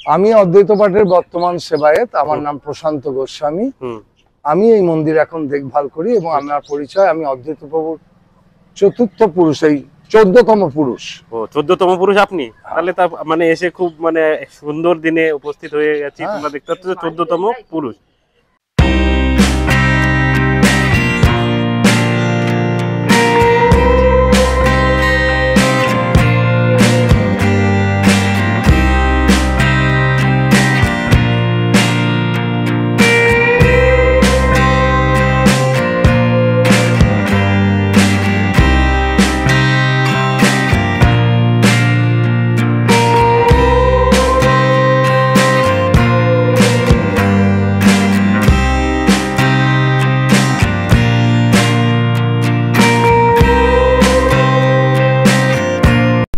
আমি অদ্বৈত পাঠের বর্তমান সেবায়েত। আমার নাম প্রশান্ত গোস্বামী। আমি এই মন্দির এখন দেখভাল করি এবং আমার পরিচয়, আমি অদ্বৈত প্রভুর চতুর্থ পুরুষ, এই 14তম পুরুষ। ও 14তম পুরুষ আপনি? তাহলে তা মানে এসে খুব মানে সুন্দর দিনে উপস্থিত হয়ে গেছি। তোমরা দেখতে পাচ্ছ 14তম পুরুষ।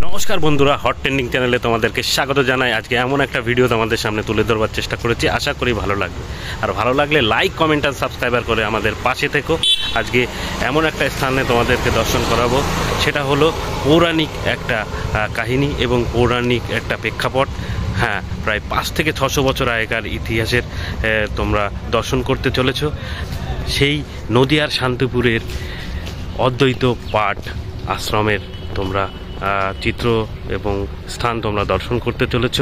নমস্কার বন্ধুরা, হট ট্রেন্ডিং চ্যানেলে তোমাদেরকে স্বাগত জানাই। আজকে এমন একটা ভিডিও তোমাদের সামনে তুলে ধরবার চেষ্টা করেছি, আশা করি ভালো লাগবে। আর ভালো লাগলে লাইক, কমেন্ট আর সাবস্ক্রাইবার করে আমাদের পাশে থেকো। আজকে এমন একটা স্থানে তোমাদেরকে দর্শন করাবো, সেটা হলো পৌরাণিক একটা কাহিনী এবং পৌরাণিক একটা প্রেক্ষাপট। হ্যাঁ, প্রায় 5 থেকে 600 বছর আগেকার ইতিহাসের তোমরা দর্শন করতে চলেছ। সেই নদিয়ার শান্তিপুরের অদ্বৈত পাঠ আশ্রমের তোমরা চিত্র এবং স্থান তোমরা দর্শন করতে চলেছ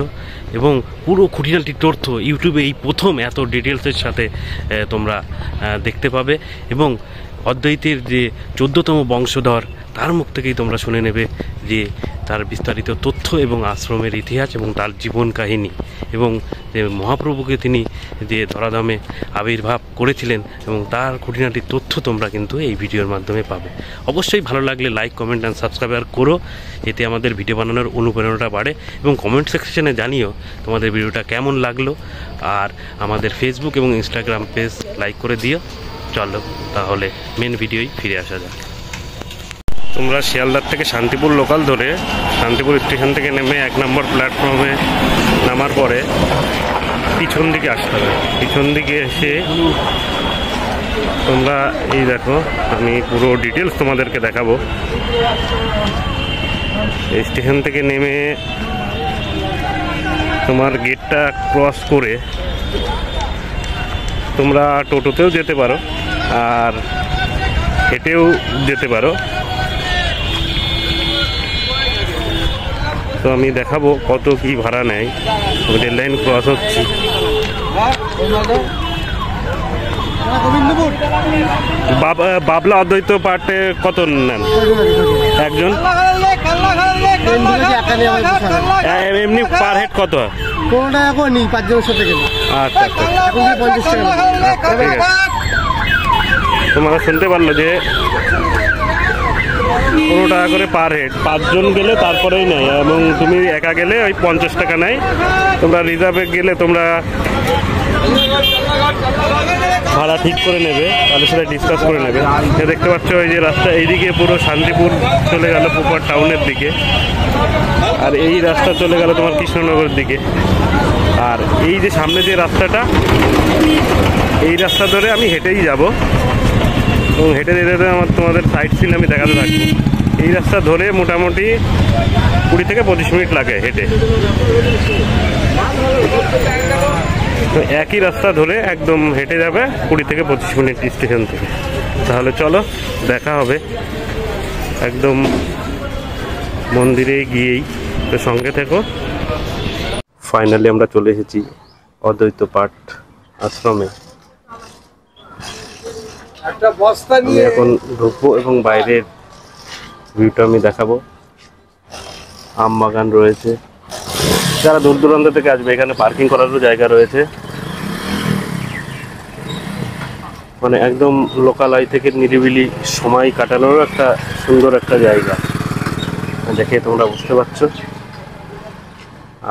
এবং পুরো খুঁটিনাটি তথ্য ইউটিউবে এই প্রথম এত ডিটেলসের সাথে তোমরা দেখতে পাবে। এবং অদ্বৈতের যে 14তম বংশধর, তার মুখ থেকেই তোমরা শুনে নেবে যে তার বিস্তারিত তথ্য এবং আশ্রমের ইতিহাস এবং তার জীবন কাহিনী এবং যে মহাপ্রভুকে তিনি যে ধরাধামে আবির্ভাব করেছিলেন এবং তার খুঁটিনাটি তথ্য তোমরা কিন্তু এই ভিডিওর মাধ্যমে পাবে। অবশ্যই ভালো লাগলে লাইক, কমেন্ট অ্যান্ড সাবস্ক্রাইব করো, এতে আমাদের ভিডিও বানানোর অনুপ্রেরণাটা বাড়ে। এবং কমেন্ট সেকশনে জানিও তোমাদের ভিডিওটা কেমন লাগলো। আর আমাদের ফেসবুক এবং ইনস্টাগ্রাম পেজ লাইক করে দিও। চলো তাহলে মেন ভিডিওই ফিরে আসা যাক। তোমরা শিয়ালদার থেকে শান্তিপুর লোকাল ধরে শান্তিপুর স্টেশন থেকে নেমে 1 নম্বর প্ল্যাটফর্মে নামার পরে পিছন দিকে আসতে হবে। পিছন দিকে এসে তোমরা এই দেখো, আমি পুরো ডিটেলস তোমাদেরকে দেখাবো। এই স্টেশন থেকে নেমে তোমার গেটটা ক্রস করে তোমরা টোটোতেও যেতে পারো আর হেঁটেও যেতে পারো। তো আমি দেখাবো কত কি ভাড়া নেয়। রেল লাইন ক্রস হচ্ছি। বাবলা অদ্বৈত পাঠে কত নেন একজন? এমনি পার হেড কত? আচ্ছা আচ্ছা, ঠিক আছে। তোমরা শুনতে পারলো যে 15 টাকা করে পার হেড, 5 জন গেলে তারপরেই নেয়। এবং তুমি একা গেলে ওই 50 টাকা নেয়। তোমরা রিজার্ভে গেলে তোমরা ভাড়া ঠিক করে নেবে, তাদের সাথে ডিসকাস করে নেবে। দেখতে পাচ্ছ ওই যে রাস্তা, এইদিকে পুরো শান্তিপুর চলে গেল পুকুর টাউনের দিকে, আর এই রাস্তা চলে গেল তোমার কৃষ্ণনগরের দিকে। আর এই যে সামনে যে রাস্তাটা, এই রাস্তা ধরে আমি হেঁটেই যাব এবং হেঁটে যেতে আমার তোমাদের সাইড সিন আমি দেখাতে থাকবো। এই রাস্তা ধরে মোটামুটি 20 থেকে 25 মিনিট লাগে হেঁটে। তো একই রাস্তা ধরে একদম হেঁটে যাবে 20 থেকে 25 মিনিট স্টেশন থেকে। তাহলে চলো দেখা হবে একদম মন্দিরে গিয়েই, তো সঙ্গে থেকো। ফাইনালি আমরা চলে এসেছি অদ্বৈত পাঠ আশ্রমে। আমি এখন ঢুকবো এবং বাইরের ভিউটা আমি দেখাবো। আম বাগান রয়েছে, যারা দূর দূরান্ত থেকে আসবে এখানে পার্কিং করারও জায়গা রয়েছে। মানে একদম লোকালয় থেকে নিরিবিলি সময় কাটানোর একটা সুন্দর একটা জায়গা, দেখে তোমরা বুঝতে পারছো।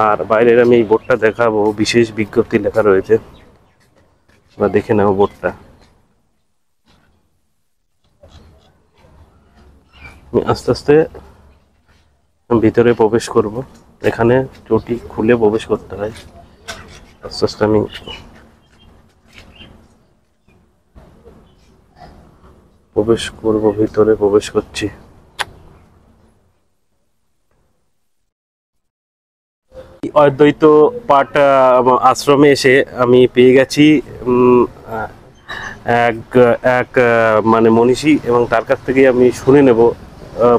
আর বাইরের আমি এই বোর্ডটা দেখাবো, বিশেষ বিজ্ঞপ্তি লেখা রয়েছে, তোমরা দেখে নাও বোর্ডটা। আমি আস্তে আস্তে ভিতরে প্রবেশ করব। এখানে চটি খুলে প্রবেশ করতে হয়। আস্তে আস্তে আমি প্রবেশ করব, ভিতরে প্রবেশ করছি। অদ্বৈত পাঠ আশ্রমে এসে আমি পেয়ে গেছি এক মানে মনীষী, এবং তার কাছ থেকে আমি শুনে নেব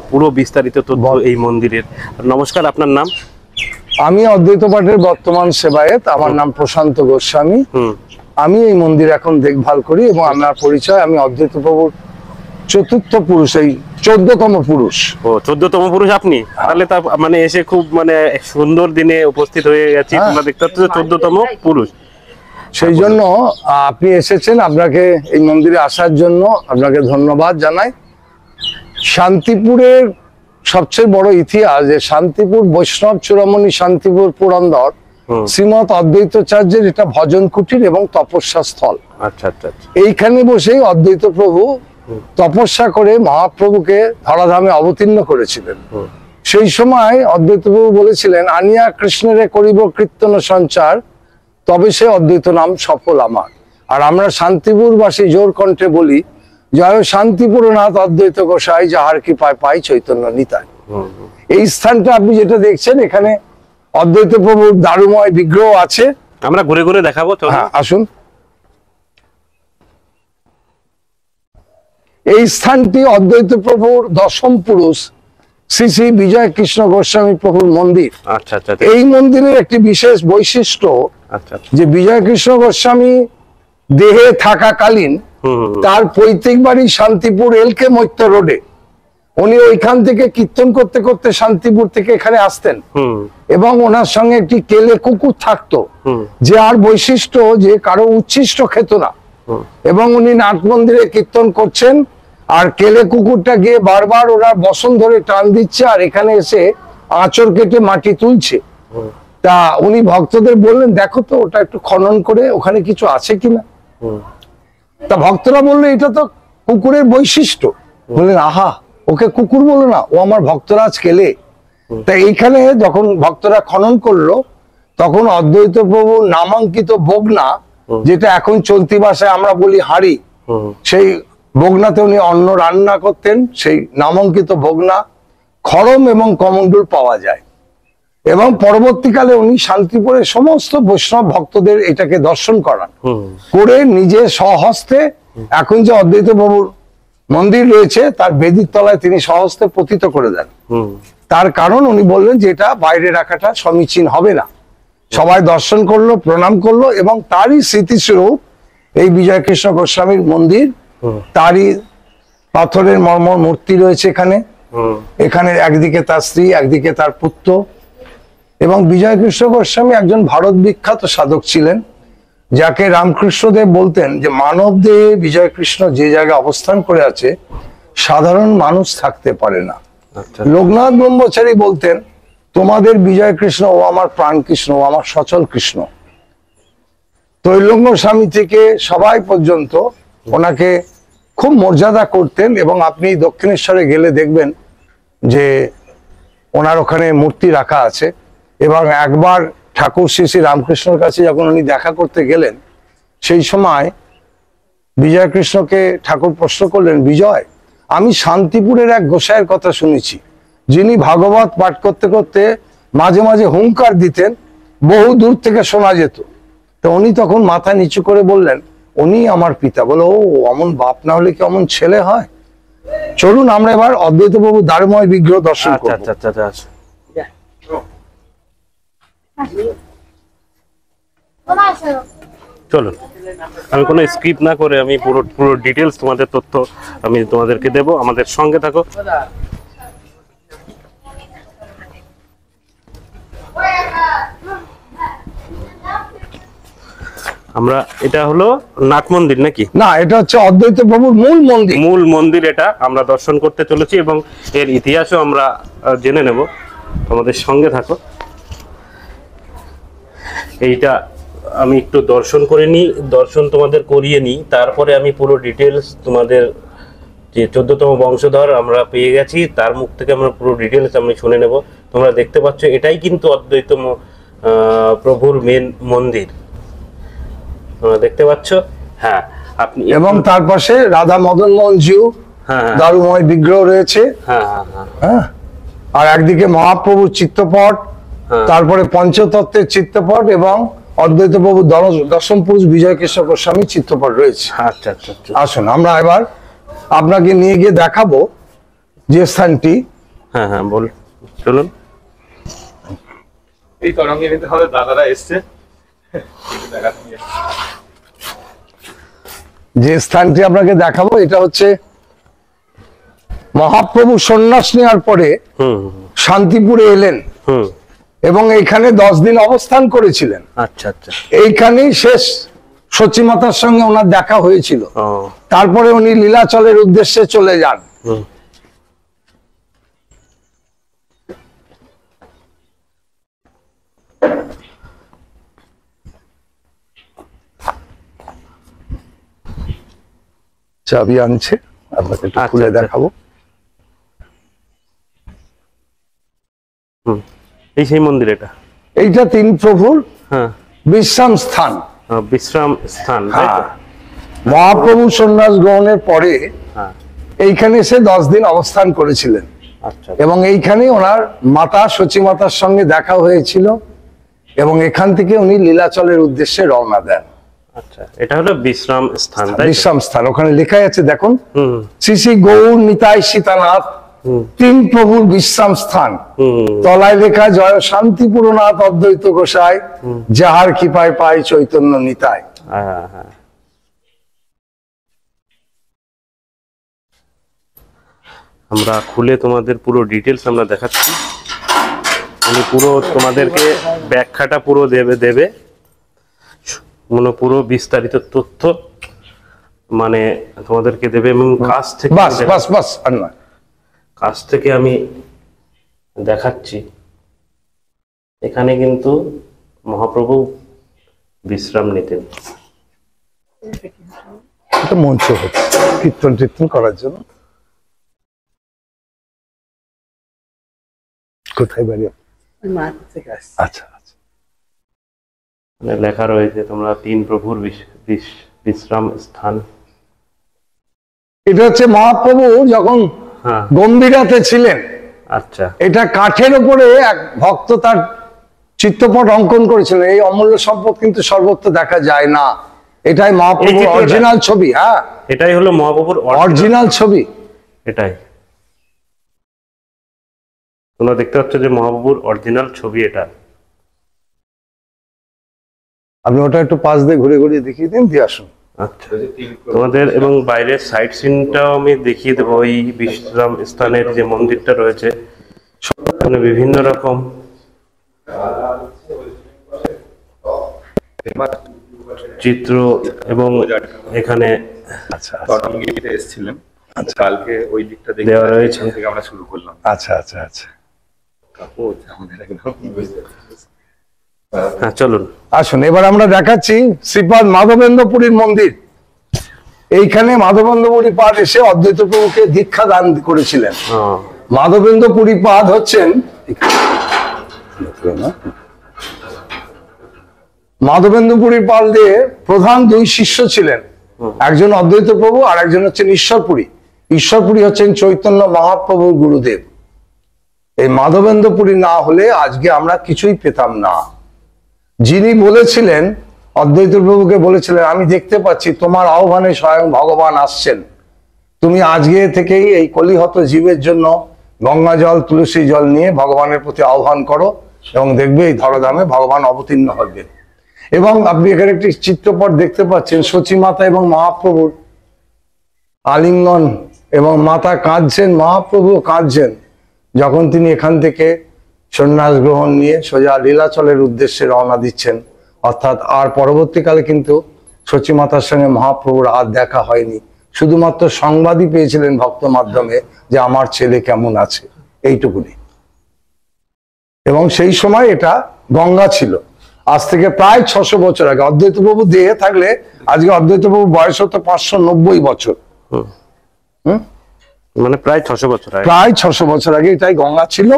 পুরো বিস্তারিত তথ্য এই মন্দিরের। নমস্কার, আপনার নাম? আমি অদ্বৈত পাঠের বর্তমান সেবায়েত, আমার নাম প্রশান্ত গোস্বামী। আমি এই মন্দির এখন দেখভাল করি এবং আমার পরিচয়, আমি অদ্বৈত প্রভুর চতুর্থ পুরুষ, এই 14তম পুরুষ। ও, 14তম পুরুষ আপনি? তাহলে তা মানে এসে খুব মানে সুন্দর দিনে উপস্থিত হয়ে গেছি। তোমরা দেখতে পাচ্ছ 14তম পুরুষ। সেই জন্য আপনি এসেছেন, আপনাকে এই মন্দিরে আসার জন্য আপনাকে ধন্যবাদ জানাই। শান্তিপুরের সবচেয়ে বড় ইতিহাস যে শান্তিপুর বৈষ্ণব চূড়ামণি শান্তিপুর পুরন্দর শ্রীমৎ অদ্বৈতাচার্যের এটা ভজন কুটির এবং তপস্যা স্থল। আচ্ছা আচ্ছা। এইখানে বসেই অদ্বৈত প্রভু তপস্যা করে মহাপ্রভুকে ধরাধামে অবতীর্ণ করেছিলেন। সেই সময় অদ্বৈত প্রভু বলেছিলেন, আনিয়া কৃষ্ণেরে করিব কীর্তন সঞ্চার, তবে সে অদ্বৈত নাম সফল আমার। আর আমরা শান্তিপুরবাসী জোর কণ্ঠে বলি, জয় শান্তিপুরনাথ অদ্বৈত গোসাই, যাহার কৃপায় পাই চৈতন্য নিতাই। এই স্থানটা আপনি যেটা দেখছেন, এখানে অদ্বৈত প্রভুর দারুময় বিগ্রহ আছে। আমরা ঘুরে ঘুরে দেখাবো। হ্যাঁ, আসুন। এই স্থানটি অদ্বৈত প্রভুর দশম পুরুষ শ্রী শ্রী বিজয় কৃষ্ণ গোস্বামী প্রভুর মন্দির। আচ্ছা আচ্ছা। এই মন্দিরের একটি বিশেষ বৈশিষ্ট্য যে বিজয় কৃষ্ণ গোস্বামী দেহে থাকাকালীন তার পৈতৃক বাড়ি শান্তিপুর এলকে মৈত্র রোডে। উনি ওইখান থেকে কীর্তন করতে করতে শান্তিপুর থেকে এখানে আসতেন এবং ওনার সঙ্গে একটি কেলে কুকুর থাকতো, যে আর বৈশিষ্ট্য যে কারো উচ্ছিষ্ট খেত না। এবং উনি নাট মন্দিরে কীর্তন করছেন আর কেলে কুকুরটা গিয়ে বারবার ওরা বসন ধরে টান দিচ্ছে আর এখানে এসে আঁচড় কেটে মাটি তুলছে। তা উনি ভক্তদের বললেন, দেখো তো ওটা একটু খনন করে ওখানে কিছু আছে কিনা। তা ভক্তরা বললো, এটা তো কুকুরের বৈশিষ্ট্য। বললেন, আহা, ওকে কুকুর বলো না, ও আমার ভক্তরাজ কেলে। তা এইখানে যখন ভক্তরা খনন করলো, তখন অদ্বৈত প্রভু নামাঙ্কিত বগনা, যেটা এখন চলতি ভাষায় আমরা বলি হাড়ি, সেই বগনাতে উনি অন্ন রান্না করতেন। সেই নামাঙ্কিত বগনা, খড়ম এবং কমণ্ডল পাওয়া যায়। এবং পরবর্তীকালে উনি শান্তিপুরের সমস্ত বৈষ্ণব ভক্তদের এটাকে দর্শন করান, করে নিজে স্বহস্তে এখন যে অদ্বৈত প্রভুর মন্দির রয়েছে তার বেদির তলায় তিনি স্বহস্তে পতিত করে দেন। তার কারণ উনি বললেন যে এটা বাইরে রাখাটা সমীচীন হবে না। সবাই দর্শন করলো, প্রণাম করলো এবং তারই স্মৃতিস্বরূপ এই বিজয় কৃষ্ণ গোস্বামীর মন্দির। তারই পাথরের মর্মর মূর্তি রয়েছে এখানে। এখানে একদিকে তার স্ত্রী, একদিকে তার পুত্র। এবং বিজয় কৃষ্ণ গোস্বামী একজন ভারত বিখ্যাত সাধক ছিলেন, যাকে রামকৃষ্ণদেব বলতেন যে মানব দেহে বিজয় কৃষ্ণ যে জায়গায় অবস্থান করে আছে সাধারণ মানুষ থাকতে পারে না। লোকনাথ ব্রহ্মচারী বলতেন, তোমাদের বিজয় কৃষ্ণ ও আমার প্রাণ কৃষ্ণ, ও আমার সচল কৃষ্ণ। ত্রৈলোক্য স্বামী থেকে সবাই পর্যন্ত ওনাকে খুব মর্যাদা করতেন। এবং আপনি দক্ষিণেশ্বরে গেলে দেখবেন যে ওনার ওখানে মূর্তি রাখা আছে। এবং একবার ঠাকুর শ্রী শ্রী রামকৃষ্ণর কাছে যখন উনি দেখা করতে গেলেন, সেই সময় বিজয় কৃষ্ণকে ঠাকুর প্রশ্ন করলেন, বিজয়, আমি শান্তিপুরের এক গোসাইয়ের কথা শুনেছি, যিনি ভাগবত পাঠ করতে করতে মাঝে মাঝে হুঙ্কার দিতেন, বহু দূর থেকে শোনা যেত। তো উনি তখন মাথা নিচু করে বললেন, উনি আমার পিতা। বলে, ও অমন বাপ না হলে কি অমন ছেলে হয়। চলুন আমরা এবার অদ্বৈত প্রভু দারুময় বিগ্রহ দর্শন করব। আচ্ছা আচ্ছা আচ্ছা। চলুন, আমি কোনো স্কিপ না করে আমি পুরো ডিটেলস তোমাদের তথ্য আমি তোমাদেরকে দেব। আমাদের সঙ্গে থাকো। আমরা, এটা হলো নাট মন্দির নাকি? না, এটা হচ্ছে অদ্বৈত প্রভুর মূল মন্দির। মূল মন্দির এটা আমরা দর্শন করতে চলেছি এবং এর ইতিহাসও আমরা জেনে নেব। আমাদের সঙ্গে থাকো। এইটা আমি একটু দর্শন করে নিই, দর্শন তোমাদের করিয়ে নিই, তারপরে আমি পুরো ডিটেলস তোমাদের যে 14তম বংশধর আমরা পেয়ে গেছি তার মুখ থেকে আমরা পুরো ডিটেলস আমি শুনে নেব। তোমরা দেখতে পাচ্ছ এটাই কিন্তু অদ্বৈত প্রভুর মেন মন্দির, তোমরা দেখতে পাচ্ছ। হ্যাঁ, আপনি এবং তার পাশে রাধা মদন মোহন জিউ দারুময় বিগ্রহ রয়েছে। হ্যাঁ হ্যাঁ হ্যাঁ। হ্যাঁ, আর একদিকে মহাপ্রভুর চিত্রপট তারপরে পঞ্চতত্ত্বের চিত্রপট এবং অদ্বৈত প্রভু দশম পুরুষ বিজয় কৃষ্ণ গোস্বামী চিত্রপট রয়েছে। আচ্ছা আচ্ছা আচ্ছা। আসুন আমরা এবার আপনাকে নিয়ে গিয়ে দেখাবো যে স্থানটি। হ্যাঁ হ্যাঁ বল, চলুন। এই তরঙ্গে নিতে হবে, দাদারা এসছে। যে স্থানটি আপনাকে দেখাবো এটা হচ্ছে মহাপ্রভু সন্ন্যাস নেওয়ার পরে শান্তিপুরে এলেন এবং এইখানে 10 দিন অবস্থান করেছিলেন। আচ্ছা আচ্ছা। এইখানেই শেষ সচিমাতার সঙ্গে ওনার দেখা হয়েছিল। তারপরে উনি লীলাচলের উদ্দেশ্যে চলে যান। চাবি আনছে, আপনাকে একটু খুলে দেখাবো। এই সেই মন্দির, এটা এইটা তিন প্রভুর হ্যাঁ বিশ্রাম স্থান। বিশ্রাম স্থান। মহাপ্রভু সন্ন্যাস গ্রহণের পরে হ্যাঁ এইখানে এসে 10 দিন অবস্থান করেছিলেন। আচ্ছা। এবং এইখানে ওনার মাতা সচিমাতার সঙ্গে দেখা হয়েছিল এবং এখান থেকে উনি লীলাচলের উদ্দেশ্যে রওনা দেন। আচ্ছা, এটা হলো বিশ্রাম স্থান। বিশ্রাম স্থান ওখানে লেখাই আছে, দেখুন, শ্রী শ্রী গৌর নিতাই সীতানাথ তিন প্রভুর বিশ্রাম স্থান। তলায় লেখা জয় শান্তিপুরনাথ অদ্বৈত গোসাই, যাহার কৃপায় পাই চৈতন্য নিতাই। আমরা খুলে তোমাদের পুরো ডিটেলস আমরা দেখাচ্ছি। উনি পুরো তোমাদেরকে ব্যাখ্যাটা পুরো দেবে পুরো বিস্তারিত তথ্য মানে তোমাদেরকে দেবে এবং কাছ থেকে কাছ থেকে আমি দেখাচ্ছি। এখানে কিন্তু মহাপ্রভু বিশ্রাম নিতেন। এটা মঞ্চ হচ্ছে কীর্তন টীর্তন করার জন্য। কোথায় বাড়ি? আচ্ছা আচ্ছা। মানে লেখা রয়েছে তোমরা তিন প্রভুর বিশ্রাম স্থান। এটা হচ্ছে মহাপ্রভু যখন গম্ভীরাতে ছিলেন। আচ্ছা। এটা কাঠের উপরে এক ভক্ত তার চিত্রপট অঙ্কন করেছিলেন। এই অমূল্য সম্পদ কিন্তু সর্বত্র দেখা যায় না। এটাই মহাপ্রভুর অরিজিনাল ছবি। হ্যাঁ, এটাই হলো মহাপ্রভুর অরিজিনাল ছবি। এটাই তোমরা দেখতে পাচ্ছ যে মহাপ্রভুর অরিজিনাল ছবি এটা। আপনি ওটা একটু পাশ দিয়ে ঘুরে ঘুরিয়ে দেখিয়ে দিন, দিয়ে আসুন। আচ্ছা, তোমাদের এবং বাইরের সাইড সিনটাও আমি দেখিয়ে দেবো। ওই বিশ্রাম স্থানের যে মন্দিরটা রয়েছে মানে বিভিন্ন রকম চিত্র এবং এখানে এসেছিলেন কালকে ওই দিকটা দেওয়া রয়েছে। থেকে আমরা শুরু করলাম। আচ্ছা আচ্ছা আচ্ছা। হ্যাঁ চলুন আসুন, এবার আমরা দেখাচ্ছি শ্রীপাদ মাধবেন্দ্রপুরীর মন্দির। এইখানে মাধবেন্দ্রপুরী পাদ এসে অদ্বৈত প্রভুকে দীক্ষা দান করেছিলেন। মাধবেন্দ্রপুরী পাদ হচ্ছেন মাধবেন্দ্রপুরী পাদ দিয়ে প্রধান দুই শিষ্য ছিলেন, একজন অদ্বৈত প্রভু আর একজন হচ্ছেন ঈশ্বরপুরী। ঈশ্বরপুরী হচ্ছেন চৈতন্য মহাপ্রভুর গুরুদেব। এই মাধবেন্দ্রপুরী না হলে আজকে আমরা কিছুই পেতাম না। যিনি বলেছিলেন, অদ্বৈত প্রভুকে বলেছিলেন, আমি দেখতে পাচ্ছি তোমার আহ্বানে স্বয়ং ভগবান আসছেন, তুমি আজকে থেকেই এই কলিহত জীবের জন্য গঙ্গা জল তুলসী জল নিয়ে ভগবানের প্রতি আহ্বান করো এবং দেখবে এই ধরাধামে ভগবান অবতীর্ণ হবেন। এবং আপনি এখানে একটি চিত্রপট দেখতে পাচ্ছেন, সচিমাতা এবং মহাপ্রভুর আলিঙ্গন, এবং মাতা কাঁদছেন, মহাপ্রভু কাঁদছেন যখন তিনি এখান থেকে সন্ন্যাস গ্রহণ নিয়ে সোজা লীলাচলের উদ্দেশ্যে রওনা দিচ্ছেন। অর্থাৎ আর পরবর্তীকালে কিন্তু সচিমাতার সঙ্গে মহাপ্রভুর আর দেখা হয়নি, শুধুমাত্র সংবাদই পেয়েছিলেন ভক্ত মাধ্যমে যে আমার ছেলে কেমন আছে, এইটুকুনি। এবং সেই সময় এটা গঙ্গা ছিল। আজ থেকে প্রায় 600 বছর আগে। অদ্বৈত প্রভু দেহে থাকলে আজকে অদ্বৈত প্রভু বয়স হতো 590 বছর। মানে প্রায় 600 বছর আগে। প্রায় 600 বছর আগে এটাই গঙ্গা ছিল।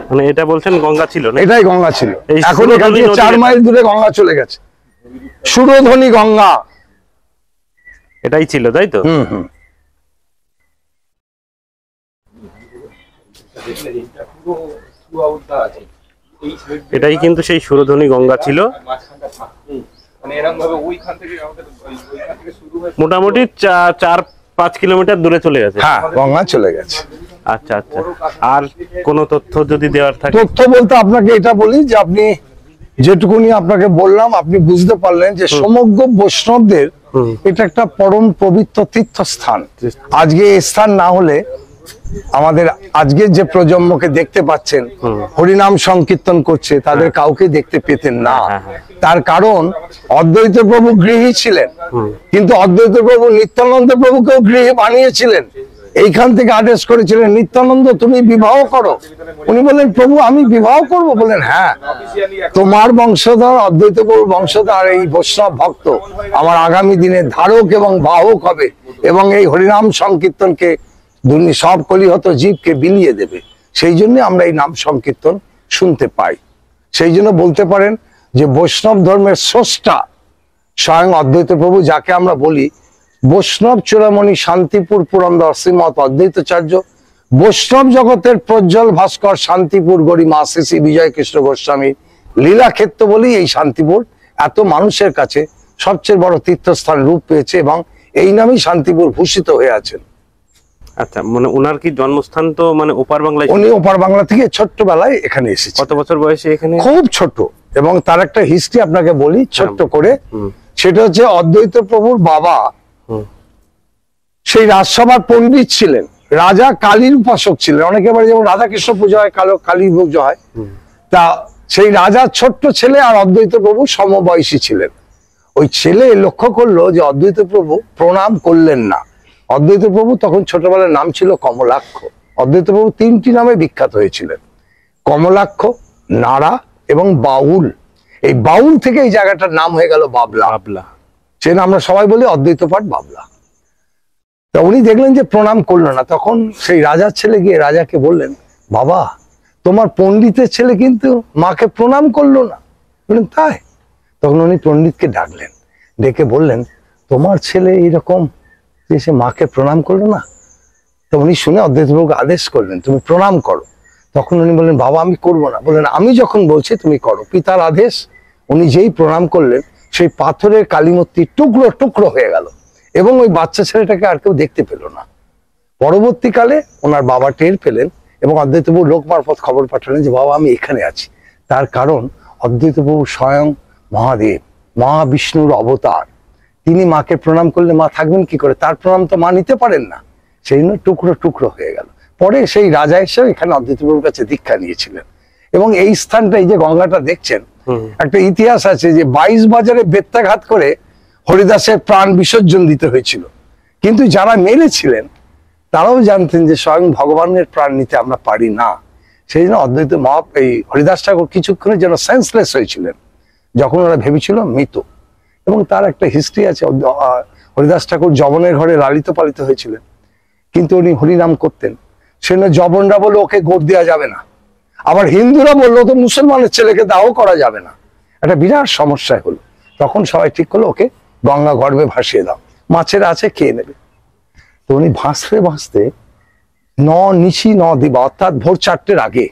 মানে এটা বলছেন গঙ্গা ছিল না? এটাই গঙ্গা ছিল। এখন এখান থেকে 4 মাইল দূরে গঙ্গা চলে গেছে। সুরধনী গঙ্গা এটাই ছিল, তাই তো? আছে এই side দিয়ে এটাই কিন্তু সেই সুরধনী গঙ্গা ছিল। আর মাঝখানটা ফাঁকা। মানে এরকম ভাবে ওইখান থেকে আমাদের ওইখান থেকে শুরু হয়ে মোটামুটি 4-5 কিলোমিটার দূরে চলে গেছে। হ্যাঁ, গঙ্গা চলে গেছে। আচ্ছা আচ্ছা, আর কোনো তথ্য যদি দেওয়ার থাকে? তথ্য বলতে আপনাকে এটা বলি যে আপনি যেটুকুনি আপনাকে বললাম আপনি বুঝতে পারলেন যে সমগ্র বৈষ্ণবদের এটা একটা পরম পবিত্র তীর্থস্থান। আজকে এই স্থান না হলে আমাদের আজকে যে প্রজন্মকে দেখতে পাচ্ছেন হরিনাম সংকীর্তন করছে তাদের কাউকে দেখতে পেতেন না। তার কারণ অদ্বৈত প্রভু গৃহী ছিলেন, কিন্তু অদ্বৈত প্রভু নিত্যানন্দ প্রভুকেও গৃহী বানিয়েছিলেন। এইখান থেকে আদেশ করেছিলেন নিত্যানন্দ তুমি বিবাহ করো। উনি বললেন প্রভু আমি বিবাহ করব? বললেন হ্যাঁ, তোমার বংশধর অদ্বৈত প্রভুর বংশধর এই বৈষ্ণব ভক্ত আমার আগামী দিনে ধারক এবং বাহক হবে এবং এই হরিনাম সংকীর্তনকে সব কলিহত জীবকে বিলিয়ে দেবে। সেই জন্য আমরা এই নাম সংকীর্তন শুনতে পাই। সেই জন্য বলতে পারেন যে বৈষ্ণব ধর্মের স্রষ্টা স্বয়ং অদ্বৈত প্রভু, যাকে আমরা বলি বৈষ্ণব চূড়ামণি শান্তিপুর পুরন্দর শ্রীমৎ অদ্বৈতাচার্য, বৈষ্ণব জগতের প্রজ্জ্বল ভাস্কর শান্তিপুর গরিমা শ্রী শ্রী বিজয় কৃষ্ণ গোস্বামী লীলাক্ষেত্র বলেই এই শান্তিপুর এত মানুষের কাছে সবচেয়ে বড় তীর্থস্থান রূপ পেয়েছে এবং এই নামেই শান্তিপুর ভূষিত হয়ে আছেন। আচ্ছা, মানে ওনার কি জন্মস্থান তো মানে ওপার বাংলায়? উনি ওপার বাংলা থেকে ছোট্টবেলায় এখানে এসেছেন। কত বছর বয়সে এখানে? খুব ছোট। এবং তার একটা হিস্ট্রি আপনাকে বলি ছোট্ট করে। সেটা হচ্ছে অদ্বৈত প্রভুর বাবা সেই রাজসভার পণ্ডিত ছিলেন, রাজা কালীর উপাসক ছিলেন। অনেকে বাড়ি যেমন রাধা কৃষ্ণ পূজা হয়, কালীর পুজো হয়। তা সেই রাজার ছোট্ট ছেলে আর অদ্বৈত প্রভু সমবয়সী ছিলেন। ওই ছেলে লক্ষ্য করলো যে অদ্বৈত প্রভু প্রণাম করলেন না। অদ্বৈত প্রভু তখন ছোটবেলার নাম ছিল কমলাক্ষ। অদ্বৈত প্রভু 3টি নামে বিখ্যাত হয়েছিলেন, কমলাক্ষ, নাড়া এবং বাউল। এই বাউল থেকে এই জায়গাটার নাম হয়ে গেল বাবলা। বাবলা, সে আমরা সবাই বলি অদ্বৈত পাঠ বাবলা। তা উনি দেখলেন যে প্রণাম করলো না, তখন সেই রাজার ছেলে গিয়ে রাজাকে বললেন বাবা তোমার পণ্ডিতের ছেলে কিন্তু মাকে প্রণাম করলো না। বললেন তাই? তখন উনি পণ্ডিতকে ডাকলেন, ডেকে বললেন তোমার ছেলে এইরকম যে সে মাকে প্রণাম করলো না। তো উনি শুনে অদ্বৈত প্রভুকে আদেশ করলেন তুমি প্রণাম করো। তখন উনি বললেন বাবা আমি করব না। বললেন আমি যখন বলছি তুমি করো। পিতার আদেশ। উনি যেই প্রণাম করলেন সেই পাথরের কালীমূর্তি টুকরো টুকরো হয়ে গেল এবং ওই বাচ্চা ছেলেটাকে আর কেউ দেখতে পেল না। পরবর্তীকালে ওনার বাবা টের পেলেন এবং অদ্বৈত প্রভু লোক মারফত খবর পাঠালেন যে বাবা আমি এখানে আছি। তার কারণ অদ্বৈত প্রভু স্বয়ং মহাদেব, মহাবিষ্ণুর অবতার। তিনি মাকে প্রণাম করলে মা থাকবেন কি করে? তার প্রণাম তো মা নিতে পারেন না। সেই জন্য টুকরো টুকরো হয়ে গেল। পরে সেই রাজা এসে এখানে অদ্বৈত প্রভুর কাছে দীক্ষা নিয়েছিলেন। এবং এই স্থানটা, এই যে গঙ্গাটা দেখছেন, একটা ইতিহাস আছে যে 22 বাজারে বেত্রাঘাত করে হরিদাসের প্রাণ বিসর্জন দিতে হয়েছিল। কিন্তু যারা মেরেছিলেন তারাও জানতেন যে স্বয়ং ভগবানের প্রাণ নিতে আমরা পারি না। সেই জন্য অদ্বৈত এই হরিদাস ঠাকুর কিছুক্ষণের জন্য সেন্সলেস হয়েছিলেন যখন ওরা ভেবেছিল মৃত। এবং তার একটা হিস্ট্রি আছে। হরিদাস ঠাকুর যবনের ঘরে লালিত পালিত হয়েছিলেন, কিন্তু উনি হরিনাম করতেন। সেজন্য যবনরা বললো ওকে গোদ দেওয়া যাবে না, আবার হিন্দুরা বললো তো মুসলমানের ছেলেকে দাহ করা যাবে না। একটা বিরাট সমস্যায় হলো। তখন সবাই ঠিক করলো ওকে গঙ্গা গর্ভে ভাসিয়ে দাও, মাছেরা আছে খেয়ে নেবে। তো উনি ভাসতে ভাসতে নিশি দিবা অর্থাৎ ভোর 4টের আগে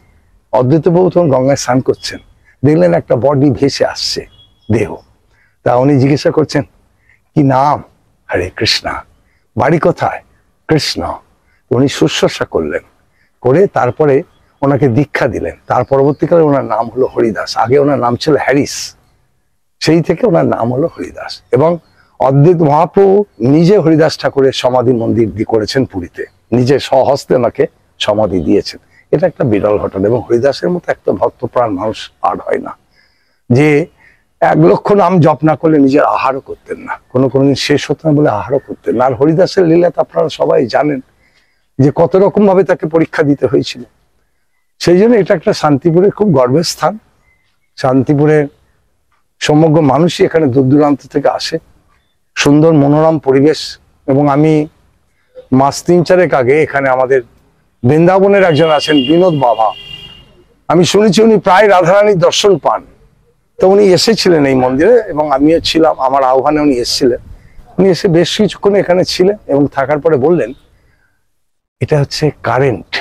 অদ্বৈত প্রভু তখন গঙ্গায় স্নান করছেন, দেখলেন একটা বডি ভেসে আসছে, দেহ। তা উনি জিজ্ঞাসা করছেন কি নাম? হরে কৃষ্ণা। বাড়ি কোথায়? কৃষ্ণ। উনি শুশ্রূষা করলেন, করে তারপরে ওনাকে দীক্ষা দিলেন। তার পরবর্তীকালে ওনার নাম হলো হরিদাস। আগে ওনার নাম ছিল হ্যারিস, সেই থেকে ওনার নাম হলো হরিদাস। এবং অদ্বৈত মহাপ্রভু নিজে হরিদাস ঠাকুরের সমাধি মন্দির করেছেন পুরীতে, নিজে স্বহস্তে ওনাকে সমাধি দিয়েছেন। এটা একটা বিরল ঘটনা। এবং হরিদাসের মতো একটা ভক্তপ্রাণ মানুষ আর হয় না, যে 1 লক্ষ নাম জপ না করলে নিজের আহারও করতেন না, কোনোদিন শেষ হতো না বলে আহারও করতেন না। আর হরিদাসের লীলা তো আপনারা সবাই জানেন যে কত রকম ভাবে তাকে পরীক্ষা দিতে হয়েছিল। সেই জন্য এটা একটা শান্তিপুরের খুব গর্বের স্থান। শান্তিপুরে সমগ্র মানুষই এখানে দূর দূরান্ত থেকে আসে। সুন্দর মনোরম পরিবেশ। এবং আমি মাস 3-4 আগে এখানে আমাদের বৃন্দাবনের একজন আছেন বিনোদ বাবা, আমি শুনেছি উনি প্রায় রাধারানীর দর্শন পান। তো উনি এসেছিলেন এই মন্দিরে এবং আমিও ছিলাম, আমার আহ্বানে উনি এসেছিলেন। উনি এসে বেশ কিছুক্ষণ এখানে ছিলেন এবং থাকার পরে বললেন এটা হচ্ছে কারেন্ট,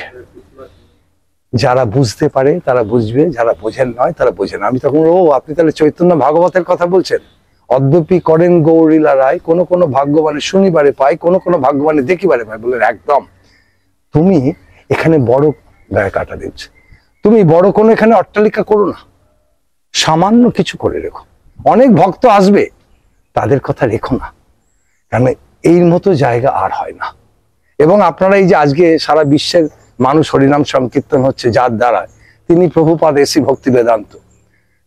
যারা বুঝতে পারে তারা বুঝবে, যারা বোঝেন নয় তারা বোঝেন। আমি তখন আপনি তাহলে চৈতন্য ভাগবতের কথা বলছেন? অদ্যপি করেন গৌরীলা রায়, কোন কোন ভাগ্যবানে শুনিবারে পায়, কোন কোন ভাগ্যবানে দেখিবারে পায়। বললেন একদম, তুমি এখানে বড় গায়ে কাটা দিচ্ছ, তুমি বড় কোনো এখানে অট্টালিকা করো না, সামান্য কিছু করে রেখো। অনেক ভক্ত আসবে, তাদের কথা রেখো না, কারণ এই মতো জায়গা আর হয় না। এবং আপনারা এই যে আজকে সারা বিশ্বের মানুষ হরিনাম সংকীর্তন হচ্ছে যার দ্বারা, তিনি প্রভুপাদ এসি ভক্তি বেদান্ত,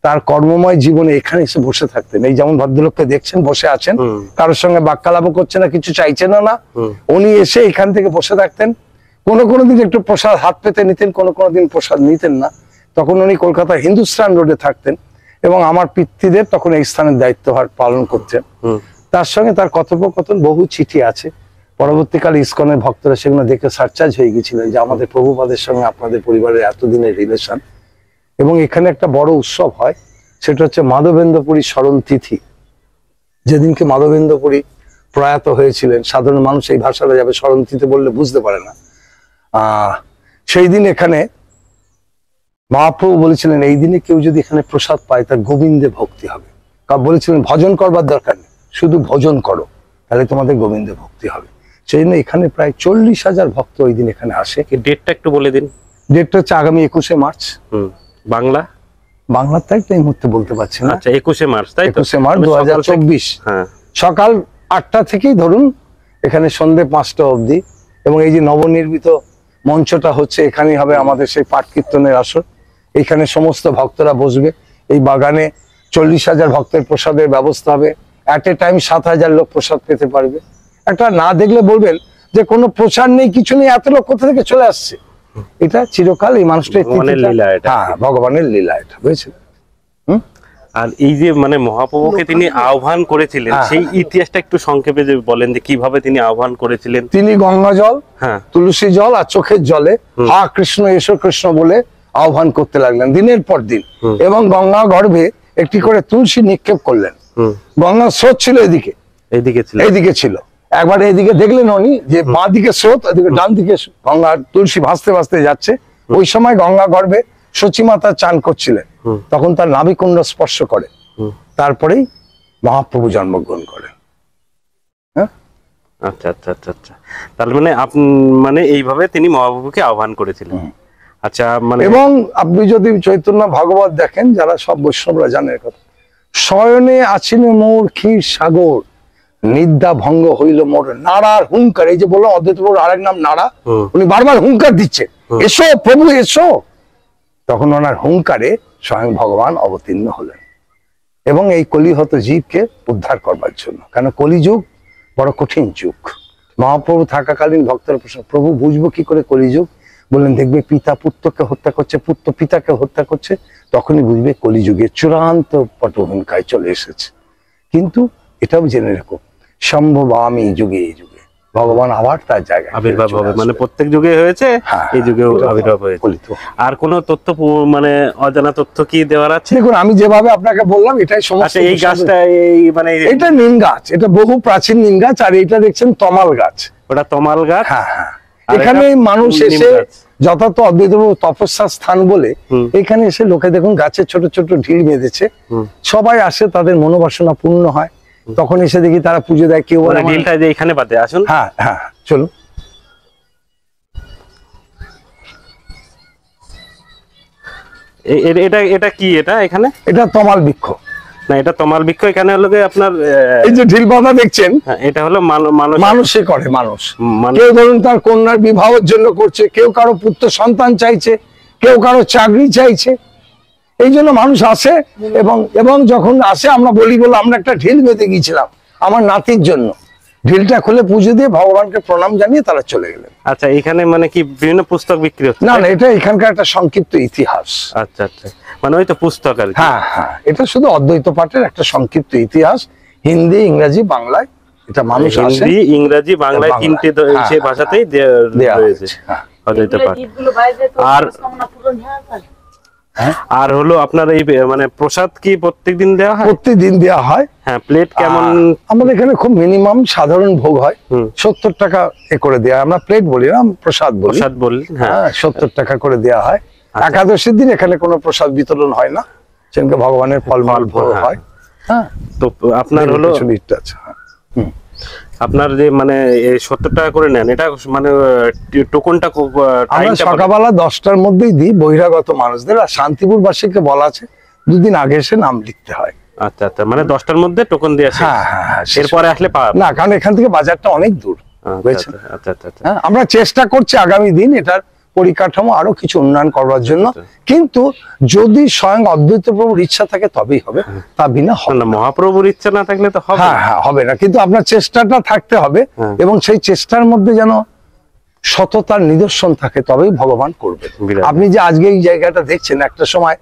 তার কর্মময় জীবনে এখানে এসে বসে থাকতেন। এই যেমন ভদ্রলোককে দেখছেন বসে আছেন, কারোর সঙ্গে বাক্যালাপও করছে না, কিছু চাইছেন না, উনি এসে এখান থেকে বসে থাকতেন। কোনো দিন একটু প্রসাদ হাত পেতে নিতেন, কোনো দিন প্রসাদ নিতেন না। তখন উনি কলকাতা হিন্দুস্তান রোডে থাকতেন এবং আমার পিতৃদেব তখন এই স্থানের দায়িত্বভার পালন করতেন। তার সঙ্গে তার কথোপকথন, বহু চিঠি আছে। পরবর্তীকালে ইসকনের ভক্তরা সেগুলো দেখে সারচার্জ হয়ে গেছিলেন যে আমাদের প্রভুপাদের সঙ্গে আপনাদের পরিবারের এতদিনের রিলেশন। এবং এখানে একটা বড় উৎসব হয়, সেটা হচ্ছে মাধবেন্দ্রপুরী স্মরণ তিথি। যেদিনকে মাধবেন্দ্রপুরী প্রয়াত হয়েছিলেন, সাধারণ মানুষ এই ভাষাটা যাবে স্মরণ তিথি বললে বুঝতে পারে না। সেই দিন এখানে মহাপ্রভু বলেছিলেন এই দিনে কেউ যদি এখানে প্রসাদ পায় তার গোবিন্দে ভক্তি হবে। বলেছিলেন ভজন করবার দরকার নেই, শুধু ভজন করো, তাহলে তোমাদের গোবিন্দে ভক্তি হবে। সেই জন্য এখানে প্রায় 40,000 ভক্ত ওই দিন এখানে আসে। ডেটটা একটু বলে দিন। ডেটটা হচ্ছে আগামী 21শে মার্চ। বাংলার তারিখটা এই মুহূর্তে বলতে পারছি না। আচ্ছা, 21শে মার্চ, তাই তো? 21শে মার্চ 2024। হ্যাঁ, সকাল 8টা থেকেই ধরুন এখানে সন্ধ্যে 5টা অবধি। এবং এই যে নবনির্মিত মঞ্চটা হচ্ছে, এখানেই হবে আমাদের সেই পাঠ কীর্তনের আসর। এখানে সমস্ত ভক্তরা বসবে। এই বাগানে 40,000 ভক্তের প্রসাদের ব্যবস্থা হবে। অ্যাট এ টাইম 7,000 লোক প্রসাদ পেতে পারবে। একটা না দেখলে বলবেন যে কোনো প্রচার নেই, কিছু নেই, এত লোক কোথা থেকে চলে আসছে। এটা চিরকাল এই মানুষটাই ভগবানের লীলা, এটা বুঝেছেন? আর এই যে মানে মহাপ্রভুকে তিনি আহ্বান করেছিলেন, সেই ইতিহাসটা একটু সংক্ষেপে যে বলেন যে কিভাবে তিনি আহ্বান করেছিলেন। তিনি গঙ্গা জল, তুলসী জল আর চোখের জলে হা কৃষ্ণ এসো কৃষ্ণ বলে আহ্বান করতে লাগলেন দিনের পর দিন। এবং গঙ্গা গর্ভে একটি করে তুলসী নিক্ষেপ করলেন। গঙ্গার স্রোত ছিল এইদিকে ছিল। একবার এইদিকে দেখলেন উনি যে বাঁ দিকে স্রোত, এদিকে ডান দিকে গঙ্গার তুলসী ভাসতে ভাসতে যাচ্ছে। ওই সময় গঙ্গা গর্ভে সচিমাতা চান করছিলেন, তখন তার নাভিকুণ্ড স্পর্শ করে, তারপরেই মহাপ্রভু জন্মগ্রহণ করেন। আচ্ছা আচ্ছা আচ্ছা আচ্ছা, তার মানে আপনি মানে এইভাবে তিনি মহাপ্রভুকে আহ্বান করেছিলেন। আচ্ছা, মানে এবং আপনি যদি চৈতন্য ভাগবত দেখেন, যারা সব বৈষ্ণবরা জানেন কথা, শয়নে আছিনে মোর ক্ষীর সাগর, নিদ্রা ভঙ্গ হইল মোর নাড়ার হুঙ্কার। এই যে বললাম অদ্বৈত প্রভুর আরেক নাম নাড়া, উনি বারবার হুঙ্কার দিচ্ছে, এসো প্রভু এসো। তখন ওনার হুঙ্কারে স্বয়ং ভগবান অবতীর্ণ হলেন এবং এই কলিহত জীবকে উদ্ধার করবার জন্য। কেন কলিযুগ বড় কঠিন যুগ। মহাপ্রভু থাকাকালীন ভক্তের প্রশ্ন, প্রভু বুঝবো কি করে কলিযুগ? বললেন দেখবে পিতা পুত্রকে হত্যা করছে, পুত্র পিতাকে হত্যা করছে, তখনই বুঝবে কলিযুগের চূড়ান্ত পটভূমিকায় চলে এসেছে। কিন্তু এটাও জেনে রেখো, সম্ভব আমি যুগে এই যুগে ভগবান আবার তার জায়গায় আবির্ভাব হবে। মানে প্রত্যেক যুগে হয়েছে, এই যুগেও আবির্ভাব হয়েছে। আর কোন তথ্য মানে অজানা তথ্য কি দেওয়ার আছে? দেখুন, আমি যেভাবে আপনাকে বললাম এটাই সমস্ত। এই গাছটা এই মানে এটা নিম গাছ, এটা বহু প্রাচীন নিম গাছ। আর এটা দেখছেন তমাল গাছ, ওটা তমাল গাছ। হ্যাঁ হ্যাঁ, এখানে মানুষ এসে যথার্থ অদ্বৈত তপস্যার স্থান বলে এখানে এসে লোকে দেখুন গাছের ছোট ছোট ঢিল বেঁধেছে, সবাই আসে, তাদের মনোবাসনা পূর্ণ হয়। তখন এসে দেখি তারা পুজো দেয়। কেউ ঢিলটা যে এখানে বাদে, আসুন। হ্যাঁ হ্যাঁ, চলুন। এটা কি? এটা এখানে এটা তমাল বৃক্ষ না, এটা তমাল বৃক্ষ। এখানে হলো আপনার এই যে ঢিল বাঁধা দেখছেন, এটা হলো মানুষে করে। মানুষ কেউ ধরুন তার কন্যার বিবাহের জন্য করছে, কেউ কারো পুত্র সন্তান চাইছে, কেউ কারো চাকরি চাইছে। এই জন্য মানুষ আসে এবং যখন আসে আমরা বলি বলে আমরা একটা ঢিল বেঁধে গিয়েছিলাম আমার নাতির জন্য। ঢিলটা খুলে পুজো দিয়ে ভগবানকে প্রণাম জানিয়ে তারা চলে গেলেন। আচ্ছা, এখানে মানে কি বিভিন্ন পুস্তক বিক্রি হচ্ছে? না না, এটা এখানকার একটা সংক্ষিপ্ত ইতিহাস। আচ্ছা আচ্ছা, মানে ওই তো পুস্তক আর কি। হ্যাঁ হ্যাঁ, এটা শুধু অদ্বৈত পাঠের একটা সংক্ষিপ্ত ইতিহাস, হিন্দি, ইংরেজি, বাংলায়। এটা মানুষ আসে, হিন্দি, ইংরেজি, বাংলায় তিনটে সেই ভাষাতেই দেয়া হয়েছে অদ্বৈত পাঠ। আর হলো আপনার এই মানে প্রসাদ কি প্রত্যেকদিন দেওয়া হয়? প্রত্যেকদিন দেওয়া হয়। হ্যাঁ, প্লেট কেমন? আমাদের এখানে খুব মিনিমাম সাধারণ ভোগ হয় 70 টাকা করে দেওয়া। আমরা প্লেট বলি না, প্রসাদ বলি। প্রসাদ বলি, হ্যাঁ, 70 টাকা করে দেওয়া হয়। একাদশীর দিন এখানে কোনো প্রসাদ বিতরণ হয় না, সেখানে ভগবানের ফলমূল ভোগ হয়। হ্যাঁ, তো আপনার হলো কিছু লিস্ট আছে। আপনার যে মানে 70 টাকা করে নেন, এটা মানে টোকনটা আমরা সকালবেলা 10টার মধ্যেই দিই বহিরাগত মানুষদের, আর শান্তিপুরবাসীকে বলা আছে 2 দিন আগে এসে নাম লিখতে হয়। আচ্ছা আচ্ছা, মানে 10টার মধ্যে টোকন দিয়ে আসে। হ্যাঁ হ্যাঁ হ্যাঁ, এরপরে আসলে পাওয়া না, কারণ এখান থেকে বাজারটা অনেক দূর। বুঝেছেন? আচ্ছা আচ্ছা আচ্ছা। হ্যাঁ, আমরা চেষ্টা করছি আগামী দিন এটার পরিকাঠামো আরো কিছু উন্নয়ন করবার জন্য, কিন্তু যদি স্বয়ং অদ্বৈত প্রভুর ইচ্ছা থাকে তবেই হবে, তা বিনা হবে না, মহাপ্রভুর ইচ্ছা না থাকলে তো হবে। হ্যাঁ হ্যাঁ, হবে না, কিন্তু আপনার চেষ্টাটা থাকতে হবে, এবং সেই চেষ্টার মধ্যে যেন সততার নিদর্শন থাকে, তবেই ভগবান করবে। আপনি যে আজকে এই জায়গাটা দেখছেন, একটা সময়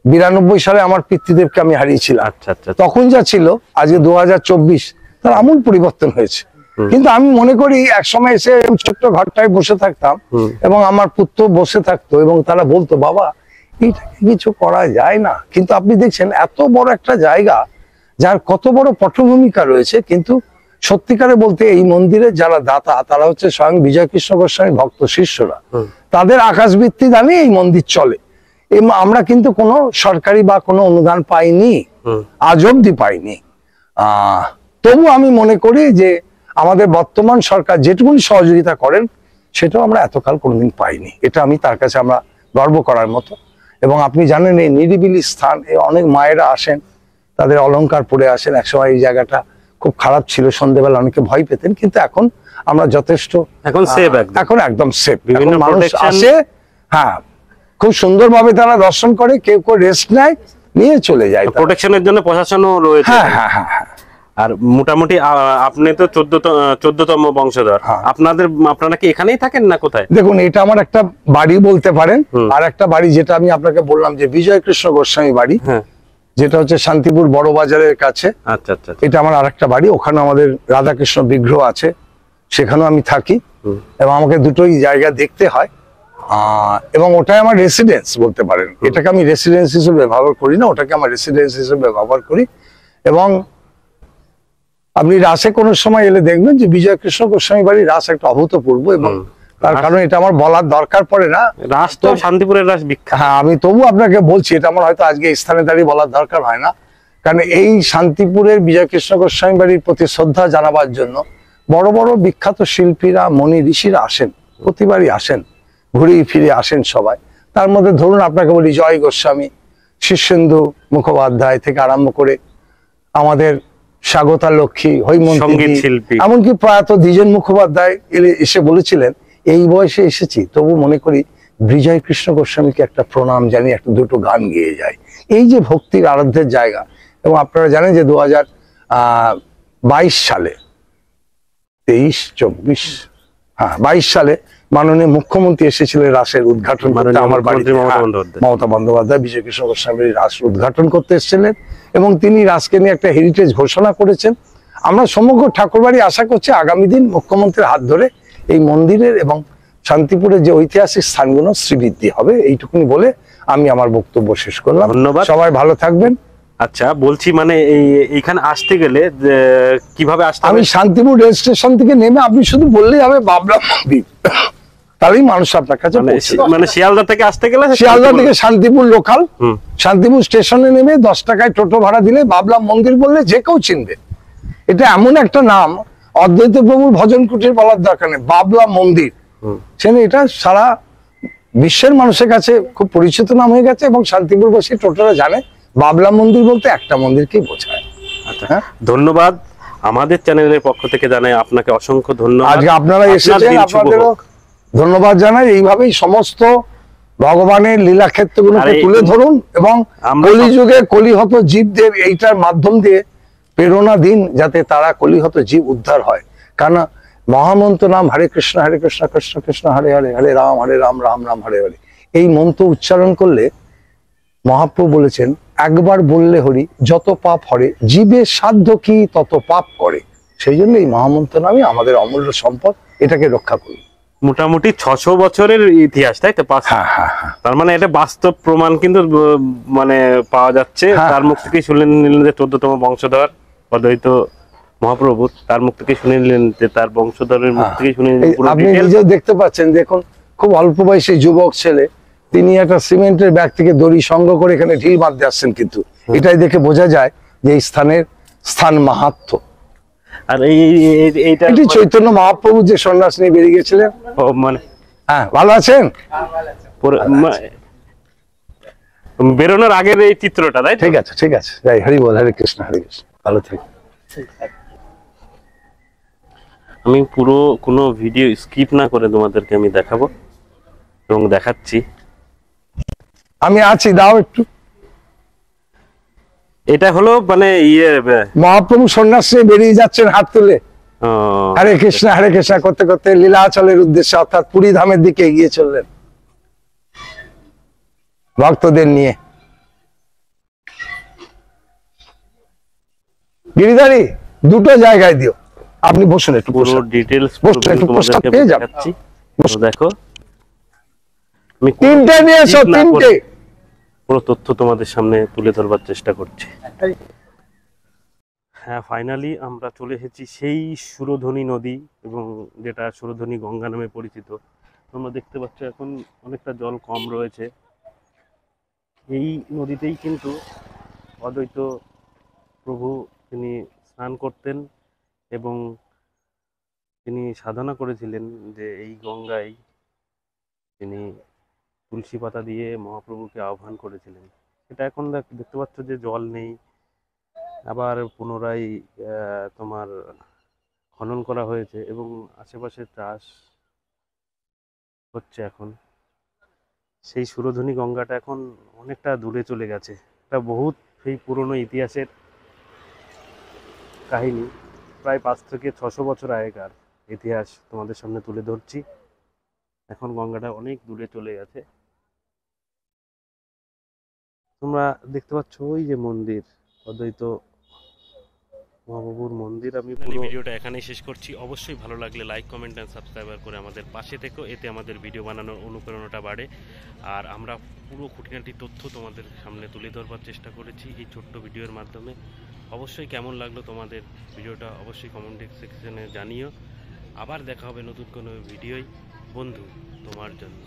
92 সালে আমার পিতৃদেবকে আমি হারিয়েছিলাম। আচ্ছা আচ্ছা, তখন যা ছিল আজকে 2024, তার আমূল পরিবর্তন হয়েছে। কিন্তু আমি মনে করি এক সময় এসে ছোট্ট ঘরটায় বসে থাকতাম এবং আমার পুত্র বসে থাকতো এবং তারা বলতো, বাবা এইটাকে কিছু করা যায় না। কিন্তু আপনি দেখছেন এত বড় একটা জায়গা, যার কত বড় পটভূমিকা রয়েছে, কিন্তু সত্যিকারে বলতে এই মন্দিরে যারা দাতা, তারা হচ্ছে স্বয়ং বিজয় কৃষ্ণ গোস্বামী ভক্ত শিষ্যরা। তাদের আকাশবৃত্তি দানে এই মন্দির চলে। আমরা কিন্তু কোনো সরকারি বা কোনো অনুদান পাইনি, আজ অব্দি পাইনি। তবু আমি মনে করি যে আমাদের বর্তমান সরকার যেটুকুনি সহযোগিতা করেন, সেটাও আমরা এতকাল কোনোদিন পাইনি। এটা আমি তার কাছে আমরা গর্ব করার মতো। এবং আপনি জানেন এই নিরিবিলি স্থান, অনেক মায়েরা আসেন, তাদের অলংকার পরে আসেন। একসময় এই জায়গাটা খুব খারাপ ছিল, সন্ধ্যেবেলা অনেকে ভয় পেতেন, কিন্তু এখন আমরা যথেষ্ট, এখন সেফ, এখন একদম সেফ। বিভিন্ন মানুষ আসে, হ্যাঁ, খুব সুন্দরভাবে তারা দর্শন করে, কেউ কেউ রেস্ট নেয়, নিয়ে চলে যায়। প্রোটেকশনের জন্য প্রশাসনও রয়েছে। হ্যাঁ হ্যাঁ হ্যাঁ হ্যাঁ। আর মোটামুটি আপনি তো 14তম বংশধর, আপনারা কি এখানেই থাকেন না কোথায়? দেখুন, এটা আমার একটা বাড়ি বলতে পারেন, আর একটা বাড়ি যেটা আমি আপনাকে বললাম যে বিজয় কৃষ্ণ গোস্বামী বাড়ি, যেটা হচ্ছে শান্তিপুর বড় বাজারের কাছে। আচ্ছা আচ্ছা, এটা আমার আরেকটা বাড়ি, ওখানে আমাদের রাধাকৃষ্ণ বিগ্রহ আছে, সেখানেও আমি থাকি, এবং আমাকে দুটোই জায়গা দেখতে হয়। এবং ওটাই আমার রেসিডেন্স বলতে পারেন। এটাকে আমি রেসিডেন্স হিসেবে ব্যবহার করি না, ওটাকে আমার রেসিডেন্স হিসেবে ব্যবহার করি। এবং আপনি রাসে কোনো সময় এলে দেখবেন যে বিজয় কৃষ্ণ গোস্বামী বাড়ি রাস একটা অভূতপূর্ব, এবং তার কারণ এটা আমার বলার দরকার পড়ে না। রাস তো শান্তিপুরের রাস বিখ্যাত। হ্যাঁ, আমি তবু আপনাকে বলছি, এটা আমার হয়তো আজকে এই স্থানে দাঁড়িয়ে বলার দরকার হয় না, কারণ এই শান্তিপুরের বিজয় কৃষ্ণ গোস্বামী বাড়ির প্রতি শ্রদ্ধা জানাবার জন্য বড় বড় বিখ্যাত শিল্পীরা, মনি ঋষিরা আসেন, প্রতিবারই আসেন, ঘুরে ফিরে আসেন সবাই। তার মধ্যে ধরুন আপনাকে বলি, জয় গোস্বামী, শীর্ষেন্দু মুখোপাধ্যায় থেকে আরম্ভ করে আমাদের স্বাগতা লক্ষ্মী, হৈমন্তী, এমনকি প্রয়াত দ্বিজেন মুখোপাধ্যায় এসে বলেছিলেন, এই বয়সে এসেছি তবু মনে করি বিজয় কৃষ্ণ গোস্বামীকে একটা প্রণাম জানি, একটা দুটো গান গেয়ে যায়। এই যে ভক্তির আরাধ্যের জায়গা। এবং আপনারা জানেন যে 2022 সালে 22 সালে মাননীয় মুখ্যমন্ত্রী এসেছিলেন রাসের উদ্ঘাটন করতে আমার বাড়িতে। মমতা বন্দ্যোপাধ্যায় বিজয় কৃষ্ণ গোস্বামীর রাস উদ্ঘাটন করতে এসেছিলেন, এবং তিনি রাসকে নিয়ে একটা হেরিটেজ ঘোষণা করেছেন। আমরা সমগ্র ঠাকুরবাড়ি আশা করছি আগামী দিন মুখ্যমন্ত্রীর হাত ধরে এই মন্দিরের এবং শান্তিপুরের যে ঐতিহাসিক স্থানগুলো শ্রীবৃদ্ধি হবে। এইটুকুনি বলে আমি আমার বক্তব্য শেষ করলাম। ধন্যবাদ, সবাই ভালো থাকবেন। আচ্ছা, বলছি মানে এইখানে আসতে গেলে কিভাবে আসতে হবে? আমি শান্তিপুর রেল স্টেশন থেকে নেমে আপনি শুধু বললেই হবে বাবলা মন্দির, তাহলেই মানুষ আপনার কাছে। মানে শিয়ালদা থেকে আসতে গেলে, শিয়ালদা থেকে শান্তিপুর লোকাল, শান্তিপুর স্টেশনে নেমে 10 টাকায় টোটো ভাড়া দিলে বাবলা মন্দির বললে যে কেউ চিনবে। এটা এমন একটা নাম, অদ্বৈত প্রভুর ভজন কুটির বলার দরকার নেই, বাবলা মন্দির। সেখানে এটা সারা বিশ্বের মানুষের কাছে খুব পরিচিত নাম হয়ে গেছে, এবং শান্তিপুরবাসী টোটোরা জানে বাবলা মন্দির বলতে একটা মন্দিরকেই বোঝায়। আচ্ছা, ধন্যবাদ। আমাদের চ্যানেলের পক্ষ থেকে জানাই আপনাকে অসংখ্য ধন্যবাদ। আজকে আপনারা এসেছেন, আপনাদেরও ধন্যবাদ জানাই। এইভাবেই সমস্ত ভগবানের লীলা ক্ষেত্রগুলোকে তুলে ধরুন, এবং কলিযুগে কলিহত জীবদের এইটার মাধ্যম দিয়ে প্রেরণা দিন, যাতে তারা কলিহত জীব উদ্ধার হয়। কারণ মহামন্ত্র নাম হরে কৃষ্ণ কৃষ্ণ কৃষ্ণ হরে হরে, হরে রাম রাম রাম হরে হরে, এই মন্ত্র উচ্চারণ করলে মহাপ্রভু বলেছেন, একবার বললে হরি যত পাপ হরে, জীবের সাধ্য কি তত পাপ করে। সেই জন্য এই মহামন্ত্র নামই আমাদের অমূল্য সম্পদ, এটাকে রক্ষা করি। মোটামুটি 600 বছরের ইতিহাস, তাই তো? তার মানে এটা বাস্তব প্রমাণ কিন্তু মানে পাওয়া যাচ্ছে। তার মুখ থেকে শুনে নিলেন যে 14তম বংশধর অদ্বৈত মহাপ্রভু, তার মুখ থেকে শুনে নিলেন যে তার বংশধরের মুখ থেকে শুনে নিলেন। আপনি নিজেও দেখতে পাচ্ছেন, দেখুন খুব অল্প বয়সী যুবক ছেলে, তিনি একটা সিমেন্টের ব্যাগ থেকে দড়ি সংগ্রহ করে এখানে ঢিল বাঁধতে আসছেন, কিন্তু এটাই দেখে বোঝা যায় যে এই স্থান মাহাত্ম্য। আর এইটা এটি চৈতন্য মহাপ্রভু যে সন্ন্যাস নিয়ে বেরিয়ে গেছিলেন। ও মানে হ্যাঁ, ভালো আছেন? বেরোনোর আগের এই চিত্রটা, তাই? ঠিক আছে, ঠিক আছে, যাই, হরি বল, হরে কৃষ্ণ, হরে কৃষ্ণ, ভালো থাকি। আমি পুরো কোনো ভিডিও স্কিপ না করে তোমাদেরকে আমি দেখাবো এবং দেখাচ্ছি। আমি আছি, দাও একটু। এটা হলো মানে মহাপ্রভু সন্ন্যাস নিয়ে বেরিয়ে যাচ্ছেন হাত তুলে, হরে কৃষ্ণ করতে করতে লীলাচলের উদ্দেশ্যে, অর্থাৎ পুরী ধামের দিকে এগিয়ে চললেন ভক্তদের নিয়ে। গিরিধারী, দুটো জায়গায় দিও, আপনি বসুন একটু, পুরো ডিটেইলস তোমাদেরকে পেয়ে যাবেন। দেখো, আমি তিনটে নিয়ে এসো, তিনটে পুরো তথ্য তোমাদের সামনে তুলে ধরবার চেষ্টা করছি। হ্যাঁ, ফাইনালি আমরা চলে এসেছি সেই সুরধনী নদী, এবং যেটা সুরধনী গঙ্গা নামে পরিচিত। তোমরা দেখতে পাচ্ছ এখন অনেকটা জল কম রয়েছে। এই নদীতেই কিন্তু অদ্বৈত প্রভু তিনি স্নান করতেন এবং তিনি সাধনা করেছিলেন যে এই গঙ্গায় তিনি তুলসী পাতা দিয়ে মহাপ্রভুকে আহ্বান করেছিলেন। এটা এখন দেখতে পাচ্ছ যে জল নেই, আবার পুনরায় তোমার খনন করা হয়েছে এবং আশেপাশে চাষ হচ্ছে এখন। সেই সুরধনী গঙ্গাটা এখন অনেকটা দূরে চলে গেছে। এটা বহুত সেই পুরনো ইতিহাসের কাহিনী, প্রায় 5 থেকে 600 বছর আগেকার ইতিহাস তোমাদের সামনে তুলে ধরছি। এখন গঙ্গাটা অনেক দূরে চলে গেছে। তোমরা দেখতে পাচ্ছ ওই যে মন্দির, অদ্বৈত মহাপ্রভুর মন্দির। আমি ভিডিওটা এখানেই শেষ করছি। অবশ্যই ভালো লাগলে লাইক, কমেন্ট এন্ড সাবস্ক্রাইব করে আমাদের পাশে থেকো, এতে আমাদের ভিডিও বানানোর অনুপ্রেরণাটা বাড়ে। আর আমরা পুরো খুঁটিনাটি তথ্য তোমাদের সামনে তুলে ধরবার চেষ্টা করেছি এই ছোট্ট ভিডিওর মাধ্যমে। অবশ্যই কেমন লাগলো তোমাদের ভিডিওটা অবশ্যই কমেন্ট সেকশনে জানিও। আবার দেখা হবে নতুন কোনো ভিডিওয়, বন্ধু তোমার জন্য।